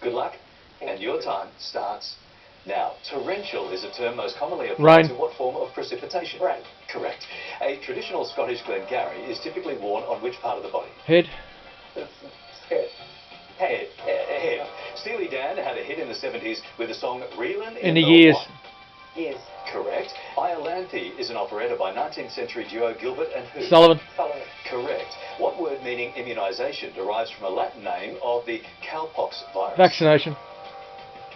Good luck, and your time starts now. Torrential is a term most commonly applied Rain. to what form of precipitation? Rain. Correct. A traditional Scottish Glengarry is typically worn on which part of the body? Head. Head. Head. Head. Steely Dan had a hit in the 70s with the song Reelin' In the years. what? Years. Correct. Iolanthe is an operetta by 19th century duo Gilbert and who? Sullivan. Sullivan. Correct. What word meaning immunisation derives from a Latin name of the cowpox virus? Vaccination.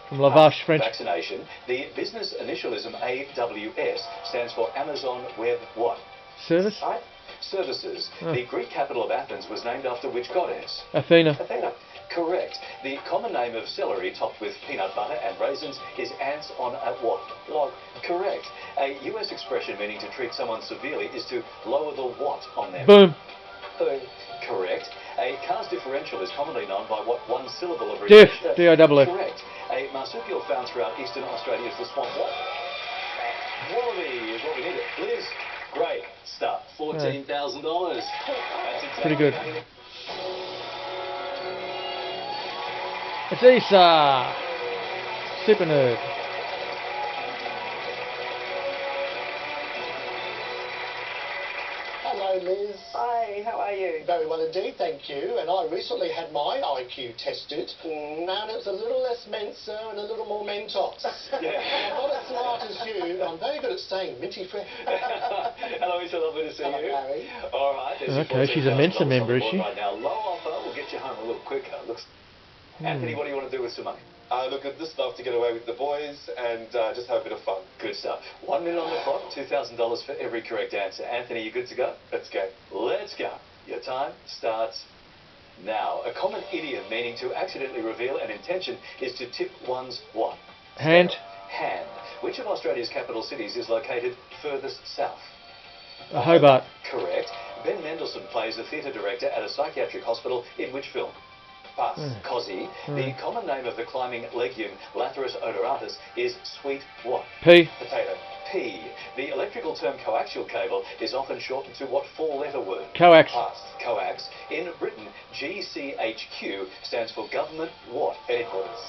From La Vache, French. Vaccination. The business initialism AWS stands for Amazon Web what? Service. Right? Services. Oh. The Greek capital of Athens was named after which goddess? Athena. Athena. Correct. The common name of celery topped with peanut butter and raisins is ants on a what? Log. Correct. A US expression meaning to treat someone severely is to lower the what on them? Boom. Boom. Correct. A car's differential is commonly known by what one syllable Diff. abbreviation? D-I-double-F. Correct. A marsupial found throughout eastern Australia is the swamp what? Wallaby is what we needed. Liz, great stuff. $14,000. That's exactly Pretty good. right. It's Isa. SuperNerd. Hello, Liz. Hi, how are you? Very well indeed, thank you. And I recently had my IQ tested, and it was a little less Mensa and a little more Mentos. Yeah. I'm not as smart as you, but I'm very good at staying minty fresh. Hello, Isa, lovely to see Hello, you. Harry. All right, there's your Okay, she's a Mensa $14,000 member, on the is she? board right now. Low offer will get you home a little quicker. Looks. Anthony, what do you want to do with some money? Look, I'd just love to get away with the boys and just have a bit of fun. Good stuff. 1 minute on the clock, $2,000 for every correct answer. Anthony, you good to go? Let's go. Let's go. Your time starts now. A common idiom meaning to accidentally reveal an intention is to tip one's what? Hand. Hand. Which of Australia's capital cities is located furthest south? Hobart. Correct. Ben Mendelsohn plays a theatre director at a psychiatric hospital in which film? Pass. Cosy. The common name of the climbing legume Lathyrus odoratus is sweet what? P. Potato. P. The electrical term coaxial cable is often shortened to what four-letter word? Coax. Pass. Coax. In Britain, GCHQ stands for Government what? Headquarters.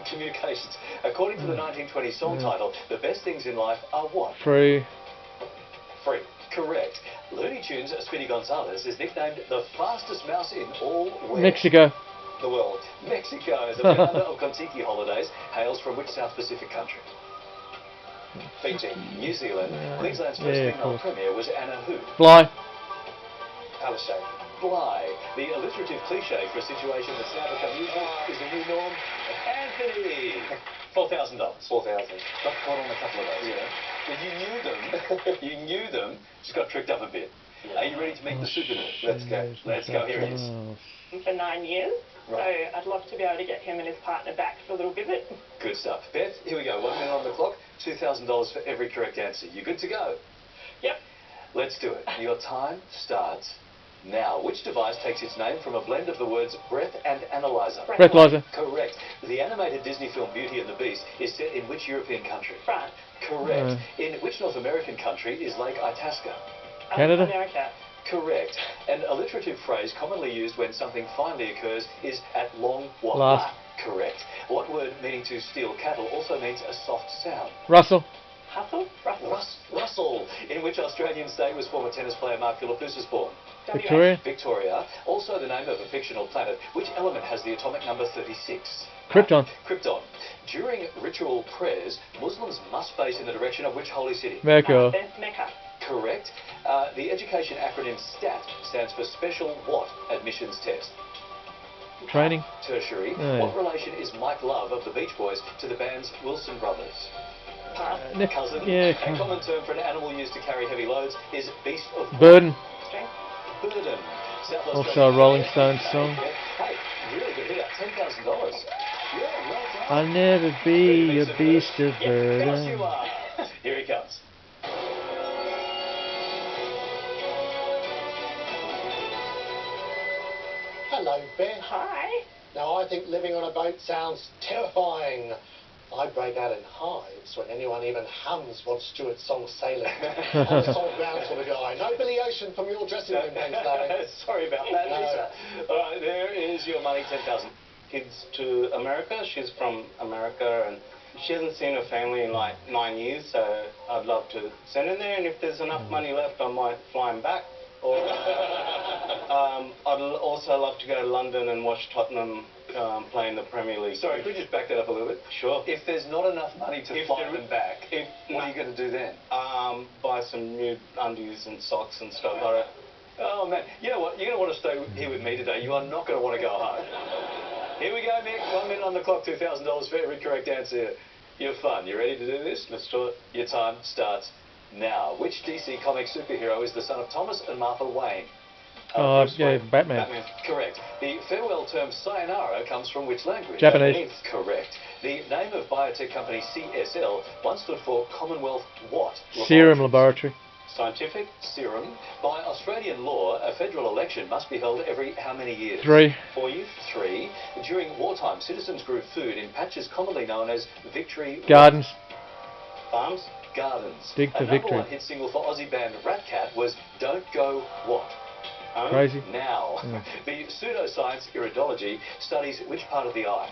Communications. According to the 1920 song title, the best things in life are what? Free. Free. Correct. Looney Tunes' Speedy Gonzales is nicknamed the fastest mouse in all where? Mexico. The world. Mexico, the founder of Kon-Tiki holidays, hails from which South Pacific country? Fiji. New Zealand. Queensland's first Yeah, of female course. premier was Anna who? Fly. Palisade. Fly. The alliterative cliche for a situation that's now become usual is the new norm. Anthony! $4,000. 4,000. Got caught on a couple of those, yeah. But you knew them. You knew them. Just got tricked up a bit. Are you ready to meet the SuperNerd? Let's go. Let's go. Here it is. For 9 years. Right. So I'd love to be able to get him and his partner back for a little visit. Good stuff. Beth, here we go. 1 minute on the clock. $2,000 for every correct answer. You good to go? Yep. Let's do it. Your time starts now. Which device takes its name from a blend of the words breath and analyzer? Breathalyzer. Correct. The animated Disney film Beauty and the Beast is set in which European country? France. Correct. In which North American country is Lake Itasca? Canada. America. Correct. An alliterative phrase commonly used when something finally occurs is at long what? Last. Correct. What word meaning to steal cattle also means a soft sound? Russell. Hustle. Russell. Russell. In which Australian state was former tennis player Mark Philippoussis born? Victoria. Victoria. Also the name of a fictional planet. Which element has the atomic number 36? Krypton. Krypton. During ritual prayers, Muslims must face in the direction of which holy city? Mecca. Mecca. Correct. The education acronym STAT stands for Special What Admissions Test? Training. Tertiary. Oh, yeah. What relation is Mike Love of the Beach Boys to the band's Wilson Brothers? Cousin. Yeah. A common term for an animal used to carry heavy loads is beast of Burden. Strength. burden. South Also Australia. a Rolling Stones song. Hey, really good hit. $10,000. Yeah, well done. I'll never be a beast of Yes, you burden. are. Here he comes. Hello, Beth. Hi. Now, I think living on a boat sounds terrifying. I break out in hives when anyone even hums Rod Stewart's song Sailing. I'm a salt ground sort of guy. No Billy Ocean from your dressing room, thanks, Larry. Sorry about that, No. Lisa. All right, there is your money, 10,000. kids to America. She's from America and she hasn't seen her family in like 9 years, so I'd love to send her there. And if there's enough money left, I might fly him back. Or I'd also love to go to London and watch Tottenham play in the Premier League. Sorry, could we just back that up a little bit? Sure. If there's not enough money to fly them back, what are you going to do then? Buy some new undies and socks and stuff. Oh man, you know what? You're going to want to stay here with me today. You are not going to want to go home. Here we go, Mick. 1 minute on the clock, $2,000 for every correct answer. You're fun. You ready to do this? Let's do it. Your time starts now. Which DC comic superhero is the son of Thomas and Martha Wayne? Yeah, Batman. Correct. The farewell term sayonara comes from which language? Japanese. Correct. The name of biotech company CSL once stood for Commonwealth what? Serum Laboratory. Scientific? Serum. By Australian law, a federal election must be held every how many years? 3. 4 years? 3. During wartime, citizens grew food in patches commonly known as Victory Gardens. Farms? Gardens. Dig for A victory. number one hit single for Aussie band Rat Cat was Don't Go What? Crazy. Now. The pseudoscience iridology studies which part of the eye?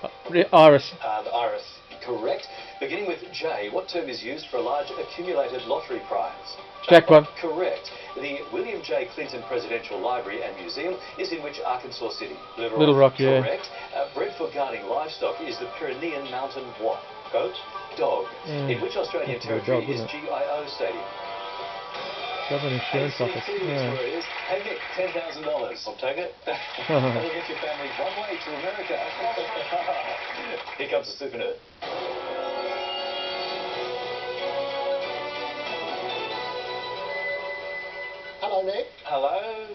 Iris. The iris. Correct. Beginning with J, what term is used for a large accumulated lottery prize? Jackpot. Correct. The William J. Clinton Presidential Library and Museum is in which Arkansas city? Little Rock, yeah. Correct. Bred for guarding livestock is the Pyrenean mountain what? Goat? Dog. In which Australian That's a good territory dog, is isn't it? GIO Stadium? Government insurance office. ACT is Yeah. where it is. Hey Nick, $10,000. I'll take it. That'll get your family one way to America. Here comes the SuperNerd. Hello, Nick. Hello?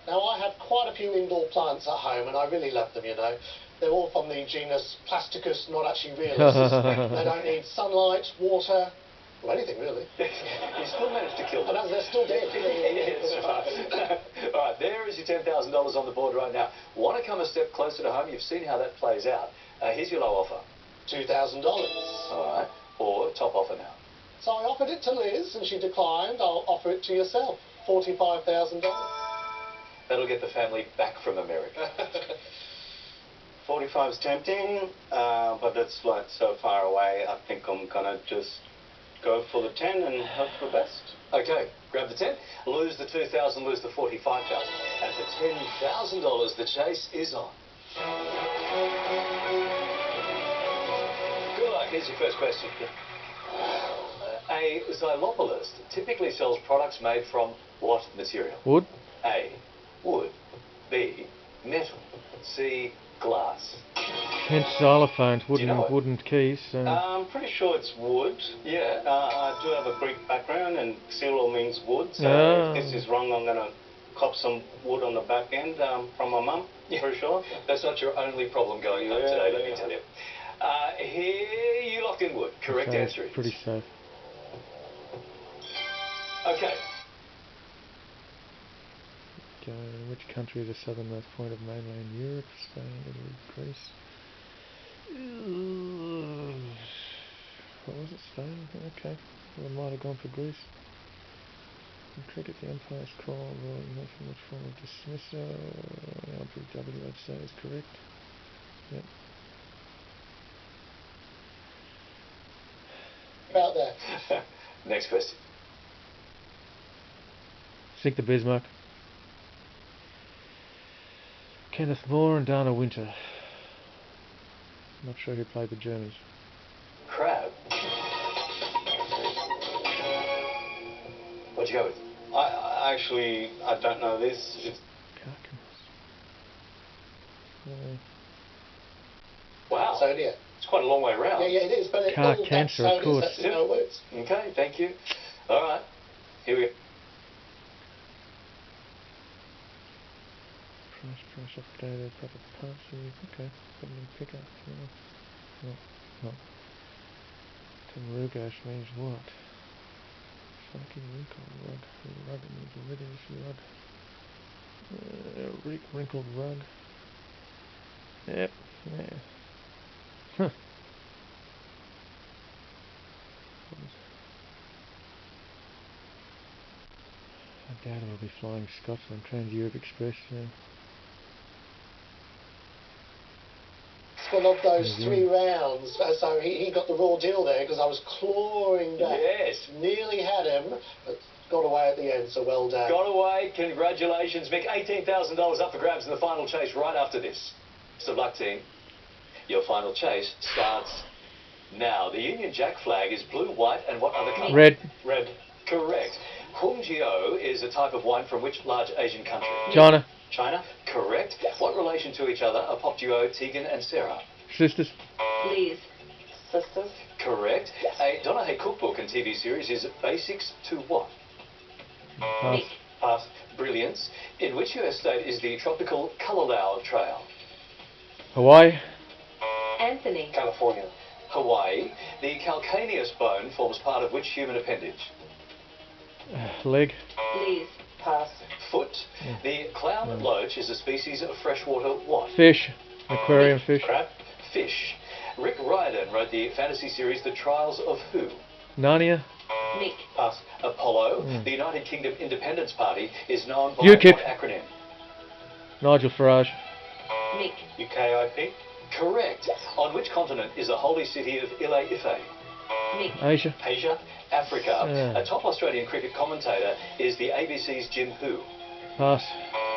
Now, I have quite a few indoor plants at home, and I really love them, you know. They're all from the genus Plasticus, not actually realis. They don't need sunlight, water, or anything, really. You still managed to kill them. And they're still dead. Yes, right. All right, there is your $10,000 on the board right now. Want to come a step closer to home? You've seen how that plays out. Here's your low offer. $2,000. All right, or top offer now. So I offered it to Liz, and she declined. I'll offer it to yourself. $45,000. That'll get the family back from America. 45's tempting, but it's like so far away. I think I'm gonna just go for the 10 and hope for the best. Okay, grab the 10, lose the 2,000, lose the 45,000. And for $10,000, the chase is on. Good luck. Here's your first question. A xylopolist typically sells products made from what material? Wood. A, wood. B, metal. C, glass. Hence xylophones, know it? wooden keys. I'm pretty sure it's wood. Yeah. I do have a Greek background and xylo means wood, so if this is wrong, I'm going to cop some wood on the back end from my mum, for sure. That's not your only problem going home today, let me tell you. Here, you locked in wood. Correct Okay, answer is. pretty safe. Okay. Which country is the southernmost point of mainland Europe? Spain, Italy, Greece. What was it? Spain? Okay. Well, I might have gone for Greece. In cricket, the umpire's call, which form of dismissal? LBW, I'd say, is correct. Yep. About that. Next question. Sink the Bismarck. Kenneth Moore and Dana Winter. Not sure who played the Germans. Crab. What'd you go with? I don't know this. It's Wow. So, yeah. It's quite a long way around. Yeah, it is, but it's Car all cancer, that's of course. That's how it works. Okay, thank you. All right. Here we go. Price updated, proper parsley. Okay, put in pickup. No. Tarugash means what? Funky wrinkled rug. Rug means reddish rug. Wrinkled rug. Yep. Yeah. Huh. I doubt it'll be Flying Scotsman, Trans-Europe Express. one of those 3 rounds. So he got the raw deal there because I was clawing back. Yes. Nearly had him, but got away at the end, so well done. Got away. Congratulations, Mick. $18,000 up for grabs in the final chase right after this. Best of luck, team. Your final chase starts now. The Union Jack flag is blue, white, and what other colour? Red. Red. Correct. Hongjiao is a type of wine from which large Asian country? China. China? Correct. What relation to each other are pop duo Tegan and Sarah? Sisters. Please. Sisters. Correct. A Donna Hay cookbook and TV series is Basics to what? Pass. Pass. Brilliance. In which US state is the tropical Kalalau Trail? Hawaii. Anthony. California. Hawaii. The calcaneus bone forms part of which human appendage? Leg. Please. Pass. Foot. The clown loach is a species of freshwater what? Fish. Aquarium fish. Crab. Fish. Rick Riordan wrote the fantasy series The Trials of Who? Narnia. Mick. Pass. Apollo. The United Kingdom Independence Party is known by UKIP. what acronym? Nigel Farage. Mick. UKIP. Correct. On which continent is the holy city of Ile-Ife? Mick. Asia. Asia. Africa. Yeah. A top Australian cricket commentator is the ABC's Jim Who? Pass.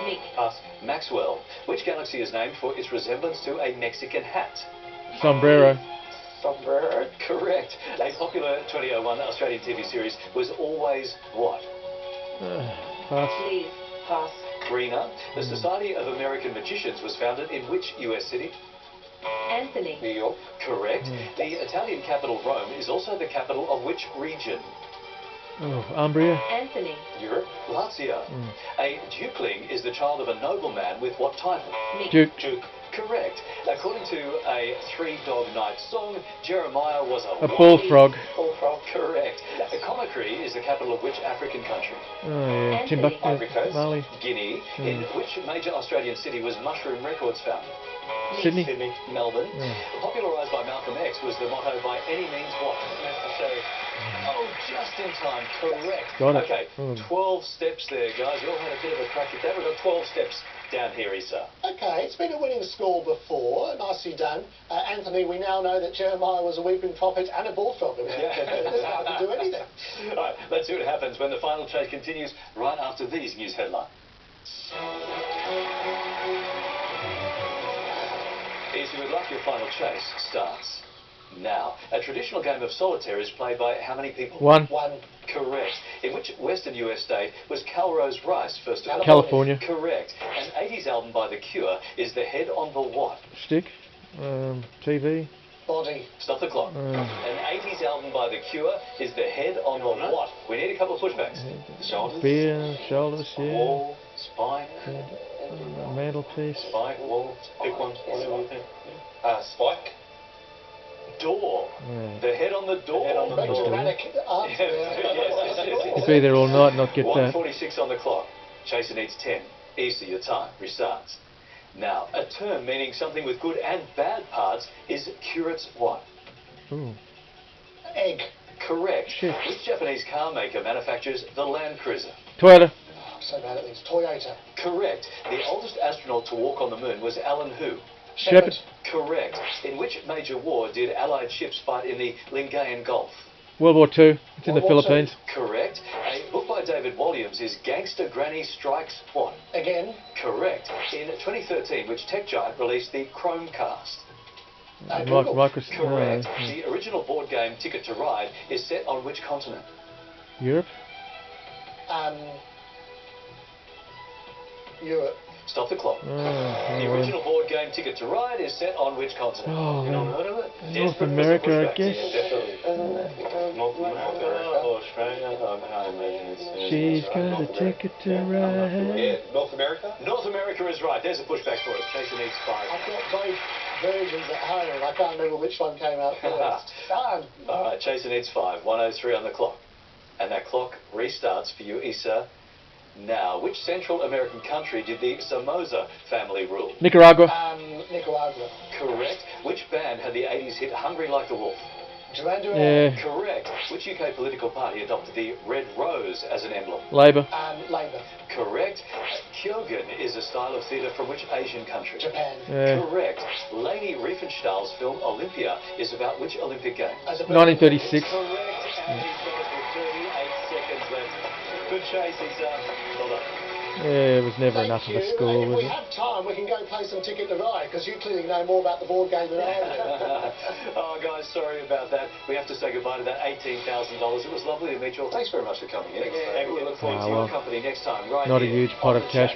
Mick. Pass. Maxwell. Which galaxy is named for its resemblance to a Mexican hat? Sombrero. Sombrero. Correct. A popular 2001 Australian TV series was Always What? Pass. Please. Pass. Greener. The Society of American Magicians was founded in which US city? Anthony. New York. Correct. The Italian capital Rome is also the capital of which region? Oh, Umbria. Anthony. Europe. Lazio. A dukeling is the child of a nobleman with what title? Mick. Duke. Duke. Correct. According to a Three Dog Night song, Jeremiah was A bullfrog. bullfrog. Correct. Conakry is the capital of which African country? Oh yeah. Anthony. Timbuktu. Ivory Coast. Mali. Guinea. In which major Australian city was Mushroom Records founded? Sydney. Sydney. Melbourne. Popularised by Malcolm X was the motto by any means what? Necessary. Oh, just in time. Correct. Got it. Okay, Mm. 12 steps there, guys. You all had a bit of a crack at that. We've got 12 steps down here, Issa. Okay, it's been a winning score before. Nicely done. Anthony, we now know that Jeremiah was a weeping prophet and a bullfrog. This guy can do anything. All right, let's see what happens when the final chase continues right after these news headlines. Easy with luck, your final chase starts now. A traditional game of solitaire is played by how many people? One. One. Correct. In which western US state was Calrose Rice first developed? California. Correct. An 80s album by The Cure is the head on the what? Stick. TV. Body. Stop the clock. An 80s album by The Cure is the head on the what? We need a couple of pushbacks. Shoulders. Beer. Shoulders. Yeah. Wall. Spine. Mantelpiece. Spike. Wall. Pick one. Whatever you think. Spike. Door. The head on the door. Head on the Very door. dramatic answer. You'll be there all night, not get that. 1:46 on the clock. Chaser needs 10. Easy, your time restarts. Now, a term meaning something with good and bad parts is curate's what? Ooh. Egg. Correct. Shit. Which Japanese car maker manufactures the Land Cruiser? Toyota. I'm so bad at things. Toyota. Correct. The oldest astronaut to walk on the moon was Alan who? Shepherd. Correct. In which major war did Allied ships fight in the Lingayen Gulf? World War II. It's in the World War Philippines. Correct. A book by David Walliams is Gangster Granny Strikes what? Again. Correct. In 2013, which tech giant released the Chromecast? Google. Microsoft. Correct. The original board game Ticket to Ride is set on which continent? Europe. Europe. Stop the clock. The original board game Ticket to Ride is set on which continent? Oh, You not heard of it? North Desperate for some America, I pushbacks. guess. Definitely. North America or Australia? I can't imagine it's... She's got a ticket to ride. Yeah, North America. North America is right. There's a pushback for us. Chaser needs 5. I've got both versions at home and I can't remember which one came out first. Darn. All right, Chaser needs 5. 1:03 on the clock. And that clock restarts for you, Issa. Now, which Central American country did the Somoza family rule? Nicaragua. Nicaragua. Correct. Which band had the 80s hit Hungry Like the Wolf? Duran Duran. Yeah. Correct. Which UK political party adopted the red rose as an emblem? Labour. Labour. Correct. Kyogen is a style of theatre from which Asian country? Japan. Yeah. Correct. Leni Riefenstahl's film Olympia is about which Olympic game? 1936. Correct. And he's got it with 38 seconds left. Good chase, he's well done. Yeah, it was never Thank enough you. of a score, If was we it? have time, we can go play some Ticket to Ride, because you clearly know more about the board game than I do. Oh, guys, sorry about that. We have to say goodbye to that $18,000. It was lovely to meet you all. Thanks very much for coming in. And we look forward to your company next time, right Not a here huge on pot of The cash. Chat.